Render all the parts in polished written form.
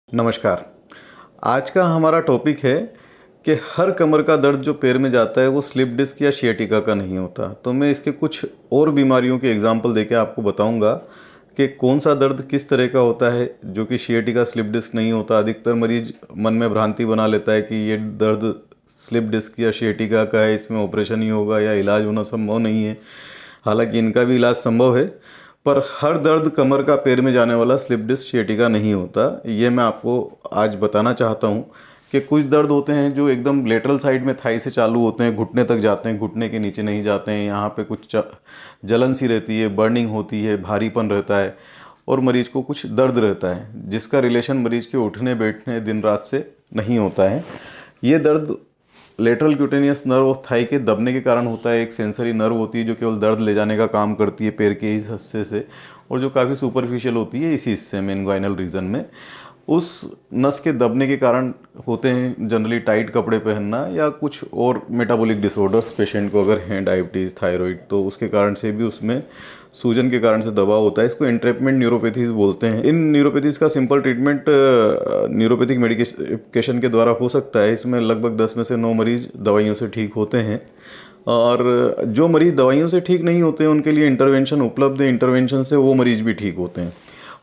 नमस्कार। आज का हमारा टॉपिक है कि हर कमर का दर्द जो पैर में जाता है वो स्लिप डिस्क या सियाटिका का नहीं होता। तो मैं इसके कुछ और बीमारियों के एग्जाम्पल देके आपको बताऊंगा कि कौन सा दर्द किस तरह का होता है जो कि सियाटिका स्लिप डिस्क नहीं होता। अधिकतर मरीज मन में भ्रांति बना लेता है कि ये दर्द स्लिप डिस्क या सियाटिका का है, इसमें ऑपरेशन ही होगा या इलाज होना संभव नहीं है। हालांकि इनका भी इलाज संभव है, पर हर दर्द कमर का पैर में जाने वाला स्लिप डिस्क सियाटिका नहीं होता। ये मैं आपको आज बताना चाहता हूँ कि कुछ दर्द होते हैं जो एकदम लेटरल साइड में थाई से चालू होते हैं, घुटने तक जाते हैं, घुटने के नीचे नहीं जाते हैं। यहाँ पे कुछ जलन सी रहती है, बर्निंग होती है, भारीपन रहता है और मरीज को कुछ दर्द रहता है जिसका रिलेशन मरीज के उठने बैठने दिन रात से नहीं होता है। ये दर्द lateral cutaneous nerve of thigh के दबने के कारण होता है। एक सेंसरी नर्व होती है जो केवल दर्द ले जाने का काम करती है पैर के इस हिस्से से, और जो काफ़ी सुपरफिशियल होती है इसी हिस्से में, इनग्वाइनल रीजन में। उस नस के दबने के कारण होते हैं जनरली टाइट कपड़े पहनना या कुछ और मेटाबॉलिक डिसऑर्डर्स पेशेंट को अगर हैं, डायबिटीज़, थायराइड, तो उसके कारण से भी उसमें सूजन के कारण से दबाव होता है। इसको एंट्रेपमेंट न्यूरोपैथीज बोलते हैं। इन न्यूरोपैथीज का सिंपल ट्रीटमेंट न्यूरोपैथिक मेडिकेशन के द्वारा हो सकता है। इसमें लगभग 10 में से 9 मरीज दवाइयों से ठीक होते हैं, और जो मरीज दवाइयों से ठीक नहीं होते हैं उनके लिए इंटरवेंशन उपलब्ध है। इंटरवेंशन से वो मरीज भी ठीक होते हैं।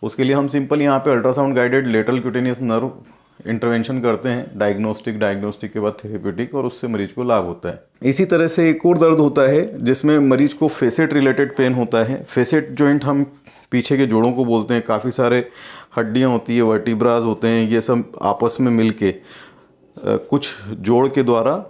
उसके लिए हम सिंपल यहाँ पे ultrasound guided lateral cutaneous nerve intervention करते हैं, डायग्नोस्टिक के बाद थेरेप्यूटिक, और उससे मरीज को लाभ होता है। इसी तरह से एक और दर्द होता है जिसमें मरीज को फेसेट रिलेटेड पेन होता है। फेसेट जॉइंट हम पीछे के जोड़ों को बोलते हैं। काफ़ी सारे हड्डियाँ होती है, वर्टिब्राज होते हैं, ये सब आपस में मिल के कुछ जोड़ के द्वारा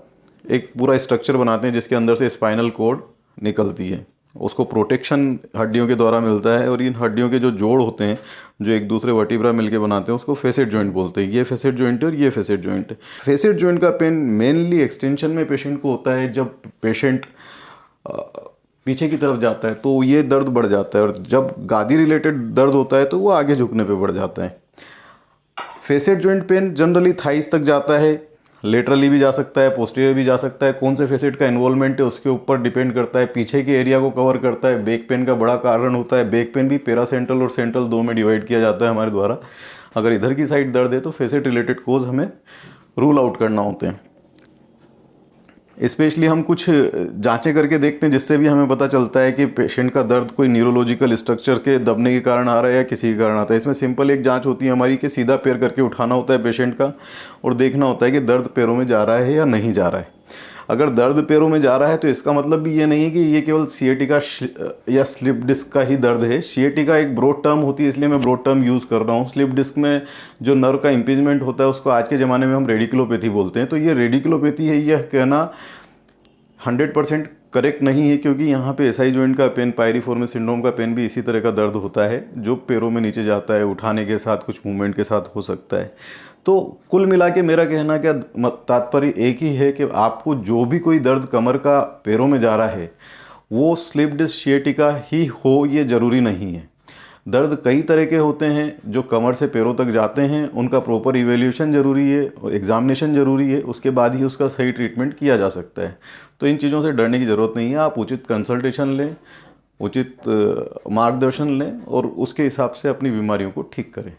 एक पूरा स्ट्रक्चर बनाते हैं जिसके अंदर से स्पाइनल कॉर्ड निकलती है। उसको प्रोटेक्शन हड्डियों के द्वारा मिलता है, और इन हड्डियों के जो जोड़ होते हैं जो एक दूसरे वर्टिब्रा मिलके बनाते हैं उसको फेसेट जॉइंट बोलते हैं। ये फेसेट जॉइंट है और ये फेसेट जॉइंट है। फेसेट जॉइंट का पेन मेनली एक्सटेंशन में पेशेंट को होता है। जब पेशेंट पीछे की तरफ जाता है तो ये दर्द बढ़ जाता है, और जब गादी रिलेटेड दर्द होता है तो वो आगे झुकने पे बढ़ जाता है। Facet joint pain generally thighs तक जाता है, लेटरली भी जा सकता है, पोस्टीरियर भी जा सकता है। कौन से फेसेट का इन्वॉल्वमेंट है उसके ऊपर डिपेंड करता है। पीछे के एरिया को कवर करता है। बैक पेन का बड़ा कारण होता है। बैक पेन भी पैरासेंट्रल और सेंट्रल 2 में डिवाइड किया जाता है हमारे द्वारा। अगर इधर की साइड दर्द है तो फेसेट रिलेटेड कोज हमें रूल आउट करना होते हैं। स्पेशली हम कुछ जांचें करके देखते हैं जिससे भी हमें पता चलता है कि पेशेंट का दर्द कोई न्यूरोलॉजिकल स्ट्रक्चर के दबने के कारण आ रहा है या किसी के कारण आता है। इसमें सिंपल एक जांच होती है हमारी कि सीधा पैर करके उठाना होता है पेशेंट का, और देखना होता है कि दर्द पैरों में जा रहा है या नहीं जा रहा है। अगर दर्द पैरों में जा रहा है तो इसका मतलब भी ये नहीं है कि ये केवल सियाटिका या स्लिप डिस्क का ही दर्द है। सियाटिका एक ब्रॉड टर्म होती है, इसलिए मैं ब्रॉड टर्म यूज़ कर रहा हूँ। स्लिप डिस्क में जो नर्व का इम्पीजमेंट होता है उसको आज के ज़माने में हम रेडिकुलोपैथी बोलते हैं। तो ये रेडिकुलोपैथी है, यह कहना 100% करेक्ट नहीं है, क्योंकि यहाँ पे एसआई जॉइंट का पेन, पायरिफॉर्मिस सिंड्रोम का पेन भी इसी तरह का दर्द होता है जो पैरों में नीचे जाता है, उठाने के साथ, कुछ मूवमेंट के साथ हो सकता है। तो कुल मिला के मेरा कहना क्या तात्पर्य एक ही है कि आपको जो भी कोई दर्द कमर का पैरों में जा रहा है वो स्लिप डिस्क सियाटिका ही हो, ये ज़रूरी नहीं है। दर्द कई तरह के होते हैं जो कमर से पैरों तक जाते हैं। उनका प्रॉपर इवैल्यूएशन ज़रूरी है, एग्जामिनेशन ज़रूरी है, उसके बाद ही उसका सही ट्रीटमेंट किया जा सकता है। तो इन चीज़ों से डरने की ज़रूरत नहीं है। आप उचित कंसल्टेशन लें, उचित मार्गदर्शन लें और उसके हिसाब से अपनी बीमारियों को ठीक करें।